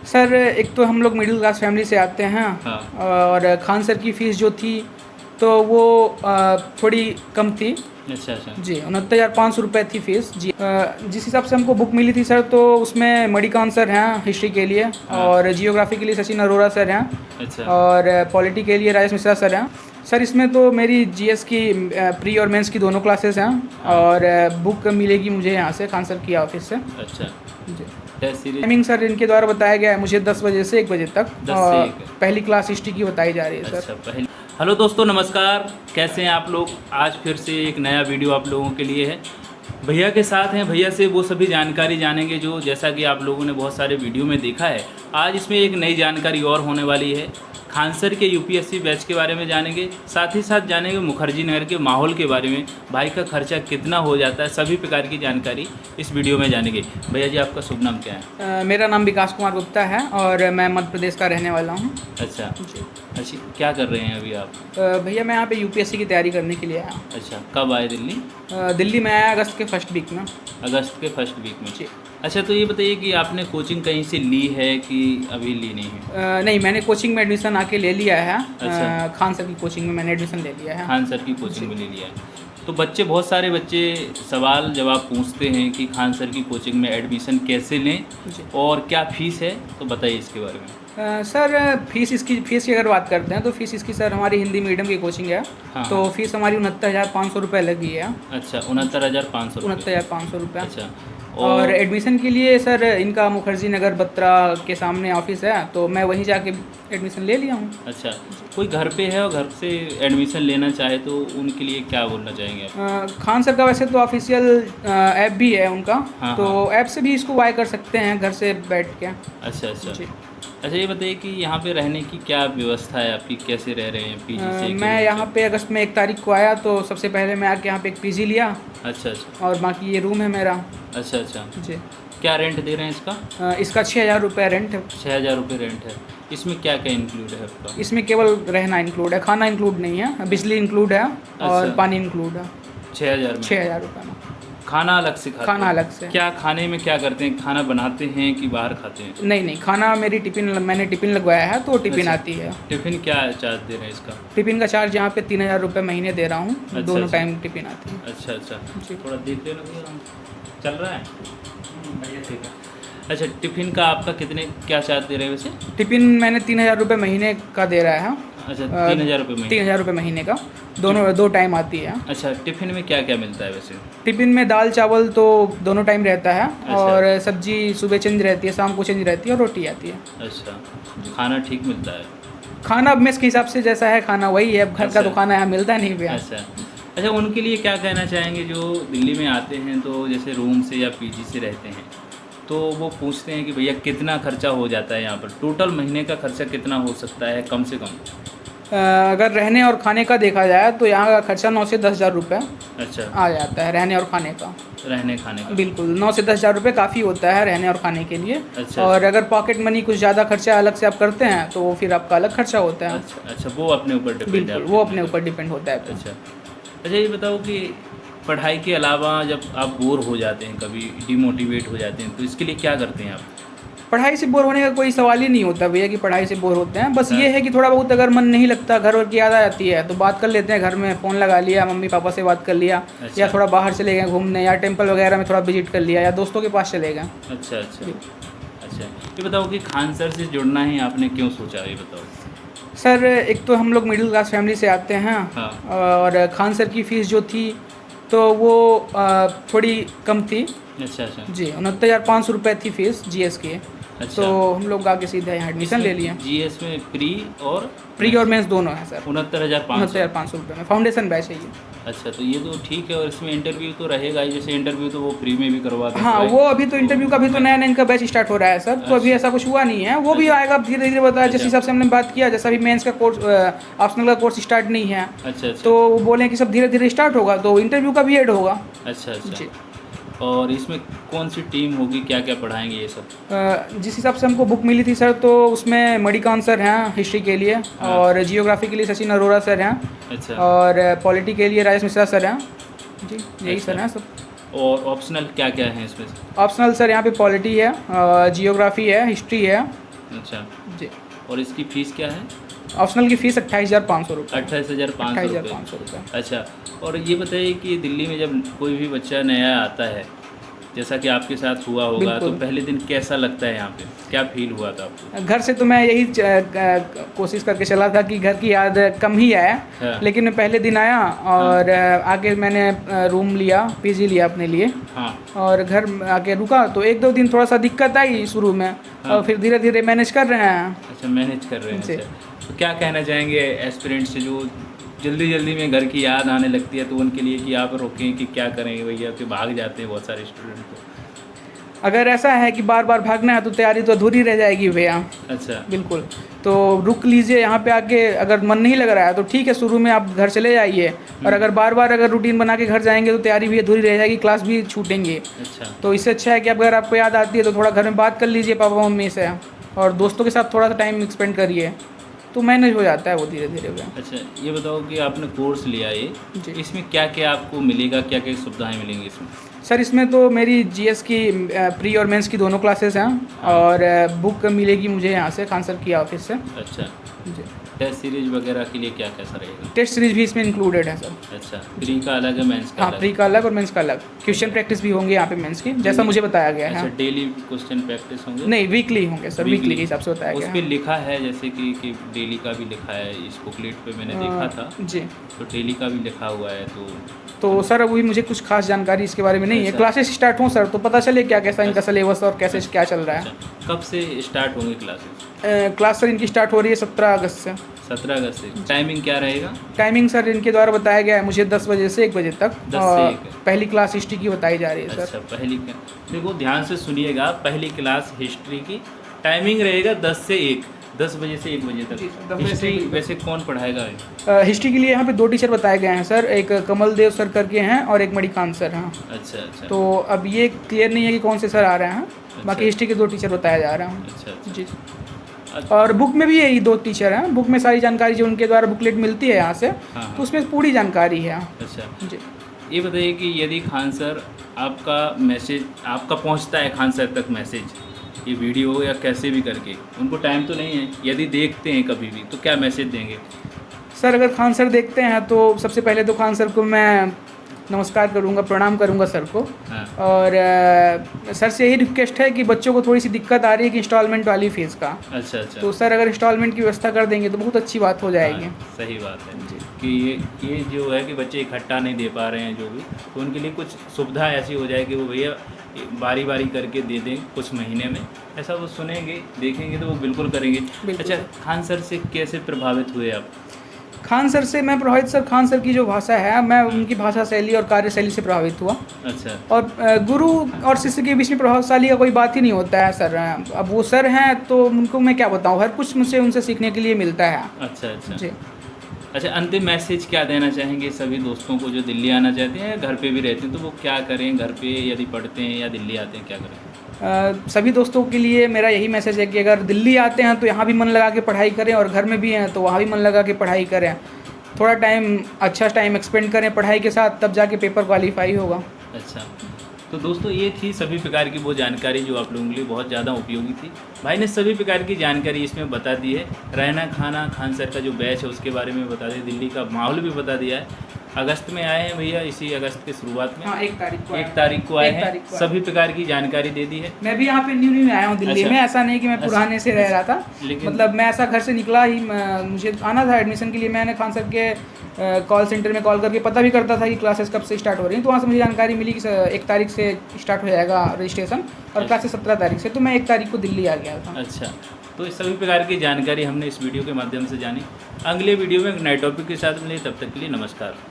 Sir एक तो हम लोग मिडिल क्लास फैमिली से आते हैं। हाँ। और खान सर की फ़ीस जो थी तो वो थोड़ी कम थी। अच्छा अच्छा। जी 69,500 रुपये थी फ़ीस जी। जिस हिसाब से हमको बुक मिली थी सर तो उसमें मणिकांत सर हैं हिस्ट्री के लिए, हाँ। और जियोग्राफी के लिए सचिन अरोड़ा सर हैं, अच्छा। और पॉलिटी के लिए राजेश मिश्रा सर हैं। सर इसमें तो मेरी जीएस की प्री और मेंस की दोनों क्लासेस हैं। हाँ। और बुक मिलेगी मुझे यहाँ से खान सर की ऑफिस से। अच्छा। जी टेस्ट सीरीज टाइमिंग सर इनके द्वारा बताया गया है मुझे 10 बजे से 1 बजे तक। 10 से 1 पहली क्लास हिस्ट्री की बताई जा रही है सर। अच्छा पहले। हेलो दोस्तों, नमस्कार। कैसे हैं आप लोग? आज फिर से एक नया वीडियो आप लोगों के लिए है। भैया के साथ हैं, भैया से वो सभी जानकारी जानेंगे जो जैसा कि आप लोगों ने बहुत सारे वीडियो में देखा है। आज इसमें एक नई जानकारी और होने वाली है। खान सर के यूपीएससी बैच के बारे में जानेंगे, साथ ही साथ जानेंगे मुखर्जी नगर के माहौल के बारे में, भाई का खर्चा कितना हो जाता है, सभी प्रकार की जानकारी इस वीडियो में जानेंगे। भैया जी, आपका शुभ नाम क्या है? मेरा नाम विकास कुमार गुप्ता है और मैं मध्य प्रदेश का रहने वाला हूँ। अच्छा जी अच्छा, क्या कर रहे हैं अभी आप? भैया मैं यहाँ पे यूपीएससी की तैयारी करने के लिए आया। अच्छा, कब आए दिल्ली? दिल्ली में आया अगस्त के फर्स्ट वीक में। अगस्त के फर्स्ट वीक में। जी। अच्छा, तो ये बताइए कि आपने कोचिंग कहीं से ली है कि अभी ली नहीं है? नहीं, मैंने कोचिंग में एडमिशन आके ले लिया है। अच्छा। खान सर की कोचिंग में मैंने एडमिशन ले लिया है। खान सर की कोचिंग में ले लिया है। तो बहुत सारे बच्चे सवाल जवाब पूछते हैं कि खान सर की कोचिंग में एडमिशन कैसे लें जी। और क्या फ़ीस है, तो बताइए इसके बारे में। सर फ़ीस की अगर बात करते हैं तो फ़ीस इसकी सर हमारी हिंदी मीडियम की कोचिंग है। हाँ। तो फ़ीस हमारी 69,500 रुपये लगी है। अच्छा, 69,500 रुपये। 69,500 रुपये। अच्छा। और एडमिशन के लिए सर इनका मुखर्जी नगर बत्रा के सामने ऑफिस है, तो मैं वहीं जाके एडमिशन ले लिया हूँ। अच्छा, कोई घर पे है और घर से एडमिशन लेना चाहे तो उनके लिए क्या बोलना चाहेंगे आप? खान सर का वैसे तो ऑफिशियल ऐप भी है उनका। हाँ, तो हाँ। ऐप से भी इसको बाय कर सकते हैं घर से बैठ के। अच्छा अच्छा। जी। अच्छा, ये बताइए कि यहाँ पे रहने की क्या व्यवस्था है आपकी, कैसे रह रहे हैं? पीजी से? मैं यहाँ पे अगस्त में 1 तारीख को आया तो सबसे पहले मैं आके यहाँ पे एक पीजी लिया। अच्छा अच्छा। और बाकी ये रूम है मेरा। अच्छा अच्छा। जी। क्या रेंट दे रहे हैं इसका? इसका 6,000 रुपये रेंट है। 6,000 रुपये रेंट है। इसमें क्या क्या इंक्लूड है आपका? इसमें केवल रहना इंक्लूड है, खाना इंक्लूड नहीं है। बिजली इंक्लूड है और अच्छा। पानी इंक्लूड है। 6,000 में? 6,000 रुपये में। खाना अलग से खाते खाना हैं? अलग से। क्या खाने में क्या करते हैं? खाना बनाते हैं कि बाहर खाते हैं? नहीं नहीं, खाना मेरी मैंने टिफ़िन लगवाया है तो टिफ़िन अच्छा। आती है। टिफ़िन क्या चार्ज दे रहे हैं इसका? टिफ़िन का चार्ज यहाँ पे 3,000 रुपये महीने दे रहा हूँ। अच्छा, दोनों अच्छा। टाइम टिफ़िन आती है। अच्छा अच्छा। जी। थोड़ा देख लेना भैया, चल रहा है? बढ़िया, ठीक है। अच्छा, टिफ़िन का आपका क्या चार्ज दे रहे हैं वैसे? टिफ़िन मैंने 3,000 रुपये महीने का दे रहा है। अच्छा, 3,000 रुपये महीने? 3,000 रुपये महीने का। दो टाइम आती है। अच्छा, टिफ़िन में क्या क्या मिलता है वैसे? टिफ़िन में दाल चावल तो दोनों टाइम रहता है। अच्छा। और सब्जी सुबह चेंज रहती है, शाम को चेंज रहती है, और रोटी आती है। अच्छा, खाना ठीक मिलता है? खाना अब मेस के हिसाब से जैसा है खाना वही है। अब घर का अच्छा। तो खाना यहाँ मिलता नहीं भैया। अच्छा अच्छा। उनके लिए क्या कहना चाहेंगे जो दिल्ली में आते हैं तो जैसे रूम से या पीजी से रहते हैं, तो वो पूछते हैं कि भैया कितना खर्चा हो जाता है यहाँ पर? टोटल महीने का खर्चा कितना हो सकता है कम से कम? अगर रहने और खाने का देखा जाए तो यहाँ का खर्चा 9 से 10,000 रुपये अच्छा, आ जाता है रहने और खाने का। रहने खाने का? बिल्कुल 9 से 10,000 रुपये काफ़ी होता है रहने और खाने के लिए। अच्छा। और अगर पॉकेट मनी कुछ ज़्यादा खर्चा अलग से आप करते हैं तो फिर आपका अलग खर्चा होता है। अच्छा अच्छा, वो अपने ऊपर डिपेंड है? बिल्कुल, वो अपने ऊपर डिपेंड होता है। अच्छा अच्छा। ये बताओ कि पढ़ाई के अलावा जब आप बोर हो जाते हैं, कभी डिमोटिवेट हो जाते हैं, तो इसके लिए क्या करते हैं आप? पढ़ाई से बोर होने का कोई सवाल ही नहीं होता भैया कि पढ़ाई से बोर होते हैं। बस हाँ। ये है कि थोड़ा बहुत अगर मन नहीं लगता, घर और की याद आ जाती है तो बात कर लेते हैं घर में, फ़ोन लगा लिया, मम्मी पापा से बात कर लिया। अच्छा। या थोड़ा बाहर चले गए घूमने, या टेंपल वगैरह में थोड़ा विजिट कर लिया, या दोस्तों के पास चले गए। अच्छा अच्छा अच्छा। ये बताओ कि खान सर से जुड़ना ही आपने क्यों सोचा, ये बताओ। सर एक तो हम लोग मिडिल क्लास फैमिली से आते हैं। हाँ। और खान सर की फ़ीस जो थी तो वो थोड़ी कम थी। अच्छा अच्छा। जी 69,500 रुपये थी फ़ीस जीएस की। अच्छा। तो हम लोग आगे सीधे यहाँ एडमिशन ले लिए। जीएस में प्री और मेंस दोनों है सर। 69,500 रुपये में फाउंडेशन बैच है ये। अच्छा, तो ये तो ठीक है। और इसमें इंटरव्यू तो रहेगा ही, जैसे इंटरव्यू तो वो फ्री में भी करवाते हैं? हाँ, वो अभी तो इंटरव्यू का भी तो नया नया इनका बैच स्टार्ट हो रहा है सर। तो अभी ऐसा कुछ हुआ नहीं है, वो भी आएगा धीरे धीरे बताया। जिस हिसाब से हमने बात किया, जैसा भी मेंस का कोर्स ऑप्शनल का कोर्स स्टार्ट नहीं है, अच्छा अच्छा। तो वो बोले कि सब धीरे धीरे स्टार्ट होगा तो इंटरव्यू का भी ऐड होगा। अच्छा अच्छा जी। और इसमें कौन सी टीम होगी, क्या क्या पढ़ाएंगे ये सब? जिस हिसाब से हमको बुक मिली थी सर तो उसमें मणिकांत सर हैं हिस्ट्री के लिए, और जियोग्राफी के लिए सचिन अरोड़ा सर हैं, अच्छा। और पॉलिटी के लिए राजेश मिश्रा सर हैं। जी यही अच्छा। सर हैं सब। और ऑप्शनल क्या क्या है इसमें? ऑप्शनल सर यहाँ पे पॉलिटी है, जियोग्राफी है, हिस्ट्री है, अच्छा, जी। और इसकी फ़ीस क्या है? ऑप्शनल की फ़ीस 28,500 रुपये। 28,500 रुपये। 28,500 रुपये। अच्छा, और ये बताइए कि दिल्ली में जब कोई भी बच्चा नया आता है, जैसा कि आपके साथ हुआ होगा, तो बिल्कुल। पहले दिन कैसा लगता है यहाँ पे? क्या फ़ील हुआ था आपको? घर से तो मैं यही कोशिश करके चला था कि घर की याद कम ही आए, हाँ। लेकिन मैं पहले दिन आया और आके मैंने रूम लिया, पीजी लिया अपने लिए, हाँ, और घर आके रुका तो 1-2 दिन थोड़ा सा दिक्कत आई शुरू में, हाँ। और फिर धीरे धीरे मैनेज कर रहे हैं। अच्छा, मैनेज कर रहे हैं। जी। अच्छा, तो क्या कहना चाहेंगे एस्पिरेंट्स से जो जल्दी जल्दी में घर की याद आने लगती है, तो उनके लिए कि आप रोकें कि क्या करेंगे भैया, कि भाग जाते हैं बहुत सारे स्टूडेंट तो? अगर ऐसा है कि बार बार भागना है तो तैयारी तो अधूरी रह जाएगी भैया। अच्छा, बिल्कुल, तो रुक लीजिए यहाँ पे आके। अगर मन नहीं लग रहा है तो ठीक है, शुरू में आप घर चले जाइए, और अगर बार बार अगर रूटीन बना के घर जाएंगे तो तैयारी भी अधूरी रह जाएगी, क्लास भी छूटेंगे। अच्छा, तो इससे अच्छा है कि अगर आपको याद आती है तो थोड़ा घर में बात कर लीजिए पापा मम्मी से, और दोस्तों के साथ थोड़ा सा टाइम स्पेंड करिए, तो मैनेज हो जाता है वो धीरे धीरे भैया। अच्छा, ये बताओ कि आपने कोर्स लिया ये, जी। इसमें क्या क्या आपको मिलेगा, क्या क्या सुविधाएं मिलेंगी इसमें? सर इसमें तो मेरी जीएस की प्री और मेंस की दोनों क्लासेस हैं, और बुक मिलेगी मुझे यहाँ से, खान सर की ऑफिस से। अच्छा, जी। टेस्ट सीरीज वगैरह के लिए क्या कैसा रहेगा? टेस्ट सीरीज भी इसमें इंक्लूडेड है सर। अच्छा, प्री का अलग है, मेंस का हाँ, अलग प्री का अलग और मेंस का अलग। क्वेश्चन प्रैक्टिस भी होंगे यहाँ पे मेंस की, जैसा मुझे बताया गया अच्छा, है। डेली क्वेश्चन प्रैक्टिस होंगे? नहीं, वीकली होंगे सर, वीकली के हिसाब से बताया उस गया पे है। लिखा है जैसे कि डेली का भी लिखा है, इस बुकलेट पे मैंने देखा था, जी। तो डेली का भी लिखा हुआ है। तो सर अभी मुझे कुछ खास जानकारी इसके बारे में नहीं है। अच्छा। क्लासेस स्टार्ट हों सर तो पता चले क्या कैसा इनका सिलेबस और कैसे क्या चल रहा है। अच्छा, कब से स्टार्ट होंगे क्लासेस? क्लास सर इनकी स्टार्ट हो रही है 17 अगस्त से। 17 अगस्त से। टाइमिंग क्या रहेगा? टाइमिंग सर इनके द्वारा बताया गया है मुझे 10 बजे से 1 बजे तक। 10 से और 1। पहली क्लास हिस्ट्री की बताई जा रही है सर। अच्छा, पहली देखो ध्यान से सुनिएगा, पहली क्लास हिस्ट्री की टाइमिंग रहेगा 10 से 1, 10 बजे से 1 बजे जी सर, तक। 10 बजे से हिस्ट्री 1 बजे तक। वैसे कौन पढ़ाएगा? हिस्ट्री के लिए यहाँ पे 2 टीचर बताए गए हैं सर, एक कमल देव सर करके हैं और एक मणिकांत सर हैं। अच्छा, अच्छा। तो अब ये क्लियर नहीं है कि कौन से सर आ रहे हैं, बाकी हिस्ट्री के 2 टीचर बताया जा रहे हैं। अच्छा, अच्छा। जी। अच्छा। और बुक में भी यही 2 टीचर हैं। बुक में सारी जानकारी जो उनके द्वारा बुकलेट मिलती है यहाँ से, हाँ, तो उसमें पूरी जानकारी है। अच्छा, जी। ये बताइए कि यदि खान सर आपका मैसेज आपका पहुंचता है खान सर तक मैसेज, ये वीडियो या कैसे भी करके, उनको टाइम तो नहीं है, यदि देखते हैं कभी भी तो क्या मैसेज देंगे? सर अगर खान सर देखते हैं तो सबसे पहले तो खान सर को मैं नमस्कार करूंगा, प्रणाम करूंगा सर को। हाँ, और सर से यही रिक्वेस्ट है कि बच्चों को थोड़ी सी दिक्कत आ रही है कि इंस्टॉलमेंट वाली फीस का, अच्छा, अच्छा। तो सर अगर इंस्टॉलमेंट की व्यवस्था कर देंगे तो बहुत अच्छी बात हो जाएगी। हाँ, सही बात है जी। कि ये जो है कि बच्चे इकट्ठा नहीं दे पा रहे हैं जो भी, तो उनके लिए कुछ सुविधा ऐसी हो जाए कि वो भैया बारी बारी करके दे दें कुछ महीने में, ऐसा वो सुनेंगे देखेंगे तो वो बिल्कुल करेंगे। बिल्कुल। अच्छा, खान सर से कैसे प्रभावित हुए आप? खान सर से मैं प्रभावित सर, खान सर की जो भाषा है, मैं उनकी भाषा शैली और कार्यशैली से प्रभावित हुआ। अच्छा, और गुरु और शिष्य के बीच में प्रभावशाली का कोई बात ही नहीं होता है सर। अब वो सर हैं तो उनको मैं क्या बताऊँ, हर कुछ मुझसे उनसे सीखने के लिए मिलता है। अच्छा, अच्छा। जी। अच्छा, अंतिम मैसेज क्या देना चाहेंगे सभी दोस्तों को जो दिल्ली आना चाहते हैं, घर पे भी रहते हैं, तो वो क्या करें? घर पे यदि पढ़ते हैं या दिल्ली आते हैं क्या करें? सभी दोस्तों के लिए मेरा यही मैसेज है कि अगर दिल्ली आते हैं तो यहाँ भी मन लगा के पढ़ाई करें, और घर में भी हैं तो वहाँ भी मन लगा के पढ़ाई करें। थोड़ा टाइम, अच्छा टाइम एक्सपेंड करें पढ़ाई के साथ, तब जाके पेपर क्वालिफाई होगा। अच्छा, तो दोस्तों ये थी सभी प्रकार की वो जानकारी जो आप लोगों के लिए बहुत ज़्यादा उपयोगी थी। भाई ने सभी प्रकार की जानकारी इसमें बता दी है। रहना खाना, खान सर का जो बैच है उसके बारे में बता दिया, दिल्ली का माहौल भी बता दिया है। अगस्त में आए हैं भैया, इसी अगस्त के शुरुआत में। हाँ, 1 तारीख को 1 तारीख को आए 1 हैं, तारीख को सभी प्रकार की जानकारी दे दी है। मैं भी यहाँ पे न्यू आया हूँ दिल्ली अच्छा। में, ऐसा नहीं कि मैं पुराने से रह रहा था। लेकिन मतलब मैं ऐसा घर से निकला ही, मुझे आना था एडमिशन के लिए। मैंने खान सर के कॉल सेंटर में कॉल करके पता भी करता था कि क्लासेस कब से स्टार्ट हो रही हैं, तो वहाँ से मुझे जानकारी मिली कि 1 तारीख से स्टार्ट हो जाएगा रजिस्ट्रेशन, और क्लासेस 17 तारीख से। तो मैं 1 तारीख को दिल्ली आ गया था। अच्छा, तो इस सभी प्रकार की जानकारी हमने इस वीडियो के माध्यम से जानी। अगले वीडियो में एक नए टॉपिक के साथ मिले, तब तक के लिए नमस्कार।